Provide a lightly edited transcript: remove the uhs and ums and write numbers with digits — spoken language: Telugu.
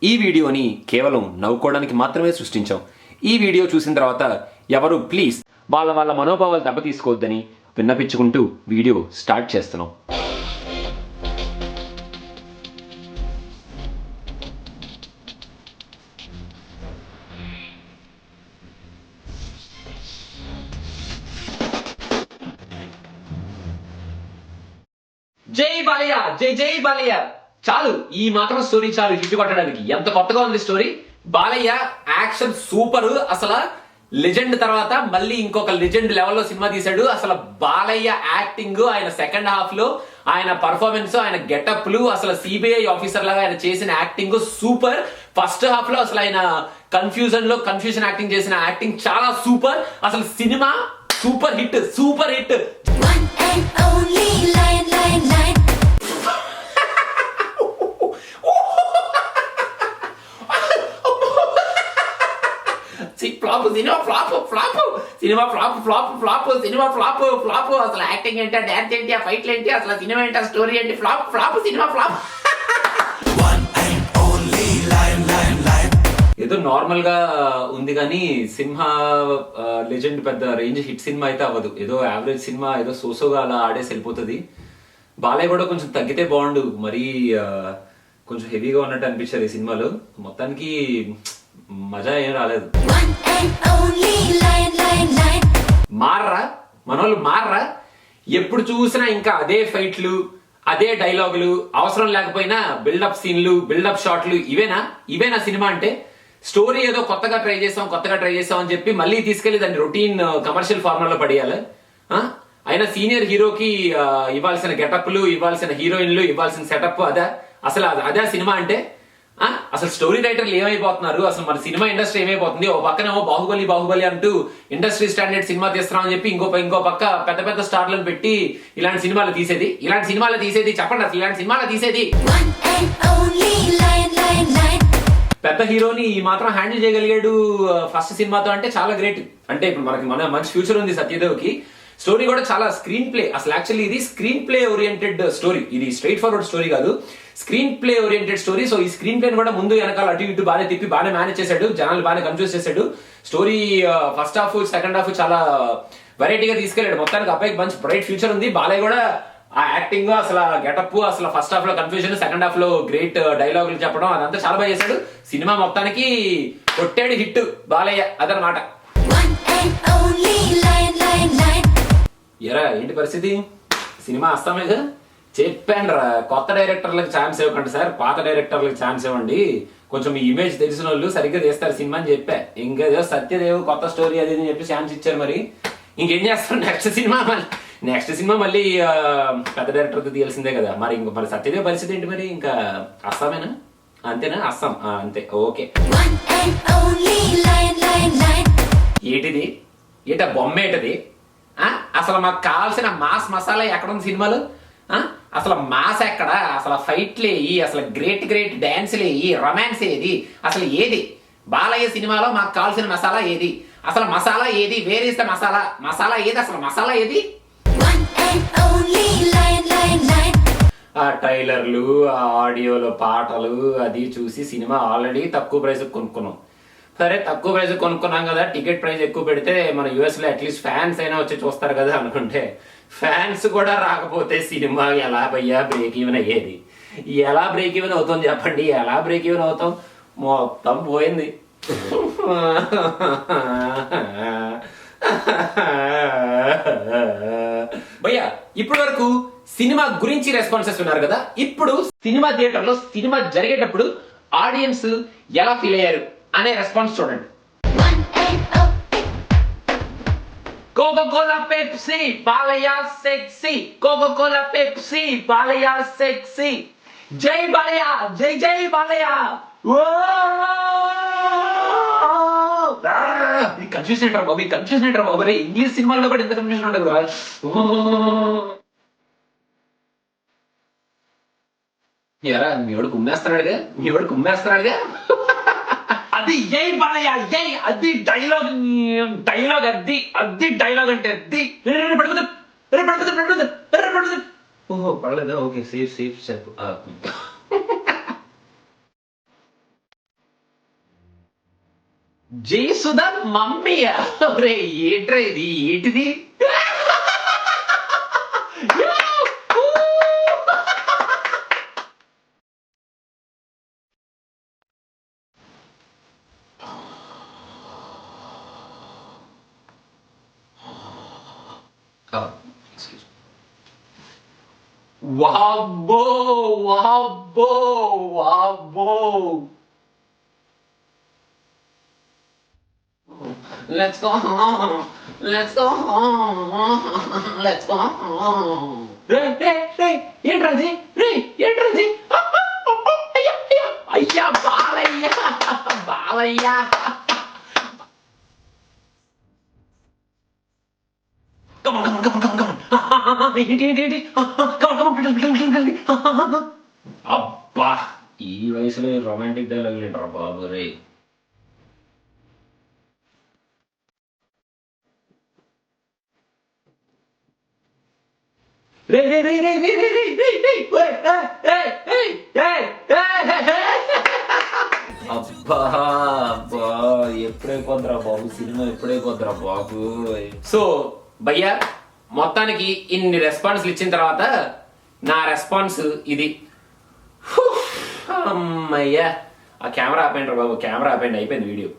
ఈ వీడియోని కేవలం నవ్వుకోవడానికి మాత్రమే సృష్టించాం. ఈ వీడియో చూసిన తర్వాత ఎవరు ప్లీజ్ వాళ్ళ మనోభావాలు దెబ్బతీసుకోవద్దని విన్నపించుకుంటూ వీడియో స్టార్ట్ చేస్తున్నాం. జై బాలయ్య, జై జై బాలయ్య. చాలు, ఈ మాత్రం స్టోరీ చాలు హిట్ కొట్టడానికి. ఎంత కొత్తగా ఉంది స్టోరీ. Balayya action super. అసలు లెజెండ్ తర్వాత మళ్ళీ ఇంకొక లెజెండ్ లెవెల్లో సినిమా తీశాడు. అసలు బాలయ్య యాక్టింగ్, ఆయన సెకండ్ హాఫ్ లో ఆయన పర్ఫార్మెన్స్, ఆయన గెటప్లు, అసలు సిబిఐ ఆఫీసర్ లాగా ఆయన చేసిన యాక్టింగ్ సూపర్. ఫస్ట్ హాఫ్ లో అసలు ఆయన కన్ఫ్యూజన్ యాక్టింగ్ చేసిన యాక్టింగ్ చాలా సూపర్. అసలు cinema super hit, super hit. Flop అసలు యాక్టింగ్ ఏంటి, డాన్స్ ఏంటి, ఆ ఫైట్లు ఏంటి, అసలు సినిమా ఏంటి, స్టోరీ ఏంటి, ఫ్లాప్ సినిమా ఫ్లాప్. ఏదో నార్మల్ గా ఉంది కానీ సింహ లెజెండ్ పెద్ద రేంజ్ హిట్ సినిమా అయితే అవ్వదు. ఏదో యావరేజ్ సినిమా, ఏదో సోసోగా అలా ఆడేసి వెళ్ళిపోతుంది. బాలయ్య కూడా కొంచెం తగ్గితే బాగుండు, మరీ కొంచెం హెవీగా ఉన్నట్టు అనిపించారు ఈ సినిమాలో. మొత్తానికి మజా ఏం రాలేదు. మనోళ్ళు మార్రా. ఎప్పుడు చూసినా ఇంకా అదే ఫైట్లు, అదే డైలాగులు, అవసరం లేకపోయినా బిల్డప్ సీన్లు, బిల్డప్ షాట్లు. ఇవేనా సినిమా అంటే? స్టోరీ ఏదో కొత్తగా ట్రై చేసాం అని చెప్పి మళ్ళీ తీసుకెళ్లి దాన్ని రొటీన్ కమర్షియల్ ఫార్ములా పడేయాలి. అయినా సీనియర్ హీరోకి ఇవ్వాల్సిన గెటప్లు, ఇవ్వాల్సిన హీరోయిన్లు, ఇవ్వాల్సిన సెటప్ అదే సినిమా అంటే? అసలు స్టోరీ రైటర్లు ఏమైపోతున్నారు, అసలు మన సినిమా ఇండస్ట్రీ ఏమైపోతుంది? ఓ పక్కనేమో బాహుబలి అంటూ ఇండస్ట్రీ స్టాండర్డ్ సినిమా తీస్తున్నాం అని చెప్పి ఇంకో పక్క పెద్ద పెద్ద స్టార్లను పెట్టి ఇలాంటి సినిమాలు తీసేది చెప్పండి. అసలు ఇలాంటి సినిమాలు తీసేది పెద్ద హీరోని ఈ మాత్రం హ్యాండిల్ చేయగలిగాడు ఫస్ట్ సినిమాతో అంటే చాలా గ్రేట్. అంటే ఇప్పుడు మన మంచి ఫ్యూచర్ ఉంది సత్యదేవ్కి. స్టోరీ కూడా చాలా స్క్రీన్ ప్లే, అసలు యాక్చువల్లీ ఇది స్క్రీన్ ప్లే ఓరియంటెడ్ స్టోరీ. ఇది స్ట్రైట్ ఫార్వర్డ్ స్టోరీ కాదు, screen play oriented story. So ఈ స్క్రీన్ ప్లే కూడా ముందు వెనకాల అటు ఇటు బాగా తిప్పి బాగా మేనేజ్ చేశాడు, జనాలు బాగా కన్ఫ్యూజ్ చేశాడు. Story first half second half చాలా వెరైటీగా తీసుకెళ్లాడు. మొత్తానికి అబ్బాయికి మంచి బ్రైట్ ఫ్యూచర్ ఉంది. బాలయ్య కూడా ఆ యాక్టింగ్, అసలు గెటప్, అసలు ఫస్ట్ హాఫ్ లో కన్ఫ్యూజన్, సెకండ్ హాఫ్ లో గ్రేట్ డైలాగులు చెప్పడం, అదంతా చాలా బాగా చేశాడు. సినిమా మొత్తానికి కొట్టాడు హిట్ బాలయ్య, అదనమాట. ఎరా ఏంటి పరిస్థితి? సినిమా అస్తామేగా చెప్పాను రా, కొత్త డైరెక్టర్లకు ఛాన్స్ ఇవ్వకండి సార్, పాత డైరెక్టర్లకు ఛాన్స్ ఇవ్వండి, కొంచెం ఈ ఇమేజ్ తెలిసిన వాళ్ళు సరిగ్గా తీస్తారు సినిమా అని చెప్పా. ఇంకా సత్యదేవ్ కొత్త స్టోరీ అది అని చెప్పి ఛాన్స్ ఇచ్చారు. మరి ఇంకేం చేస్తారు? నెక్స్ట్ సినిమా మళ్ళీ పెద్ద డైరెక్టర్కి తీయాల్సిందే కదా. మరి సత్యదేవ్ పరిస్థితి ఏంటి? మరి ఇంకా అస్సామేనా? అంతేనా? అస్సాం అంతే, ఓకే. ఏంటిది? ఏంట బొమ్మ ఏంటది? అసలు మాకు కావాల్సిన మాస్ మసాలా ఎక్కడుంది సినిమాలో? అసలు మాస్ ఎక్కడ? అసలు ఫైట్లు ఏయి, అసలు గ్రేట్ డాన్స్లు ఏయి, రొమాన్స్ ఏది? అసలు ఏది బాలయ్య సినిమాలో మాకు కావాల్సిన మసాలా ఏది? అసలు మసాలా ఏది? వేర్ ఇస్ ద మసాలా ఏది? అసలు మసాలా ఏది? ఆ ట్రైలర్లు, ఆ ఆడియోలో పాటలు అది చూసి సినిమా ఆల్రెడీ తక్కువ ప్రైస్ కొనుక్కున్నాం. సరే తక్కువ ప్రైస్ కొనుక్కున్నాం కదా, టికెట్ ప్రైస్ ఎక్కువ పెడితే మన యుఎస్ లో అట్లీస్ట్ ఫ్యాన్స్ అయినా వచ్చి చూస్తారు కదా అనుకుంటే, ఫ్యాన్స్ కూడా రాకపోతే సినిమా ఎలా భయ్యా బ్రేక్ ఈవెన్ అయ్యేది? ఎలా బ్రేక్ ఈవెన్ అవుతుంది చెప్పండి? ఎలా బ్రేక్ ఈవెన్ అవుతాం? మొత్తం పోయింది. భయ్యా ఇప్పటి వరకు సినిమా గురించి రెస్పాన్సెస్ ఉన్నారు కదా, ఇప్పుడు సినిమా థియేటర్ లో సినిమా జరిగేటప్పుడు ఆడియన్స్ ఎలా ఫీల్ అయ్యారు అనే రెస్పాన్స్ చూడండి. Coca Cola Pepsi Balayya sexy, Coca Cola Pepsi Balayya sexy, జై బాలయ్య, జై జై బాలయ్య. కన్ఫ్యూజన్ ఏంట్రా బాబు? ఇంగ్లీష్ సినిమాల్లో కూడా ఎంత కన్ఫ్యూజన్ ఉండదు కదా. ఎరా మీ వాడు కుమ్మేస్తున్నాడుగా అది జై బాలయ్య, జై. అది డైలాగ్ అది డైలాగ్ అంటే అది పడుతుంది. ఓహో పడలేదా? Okay, safe. జయసుధ మమ్మీ రే ఏంట్రా ఇది ఏంటిది వాబ్బో వాబ్బో వాబ్బో Let's go home. Let's go home. Let's go home. Hey, ఏంట్రది ఏంట్రది అయ్యా బాలయ్య బాలయ్య అబ్బా ఈ వయసులో రొమాంటిక్ డైలాగ్ ఏంట్రా బాబు రే అబ్బా అబ్బా ఎప్పుడైపోద్దిరా బాబు సినిమా ఎప్పుడైపోద్దిరా బాబు సో భయ్యా మొత్తానికి ఇన్ని రెస్పాన్స్లు ఇచ్చిన తర్వాత నా రెస్పాన్స్ ఇది అమ్మయ్యా ఆ కెమెరా ఆపేయండి బాబు కెమెరా ఆపేయండి అయిపోయింది వీడియో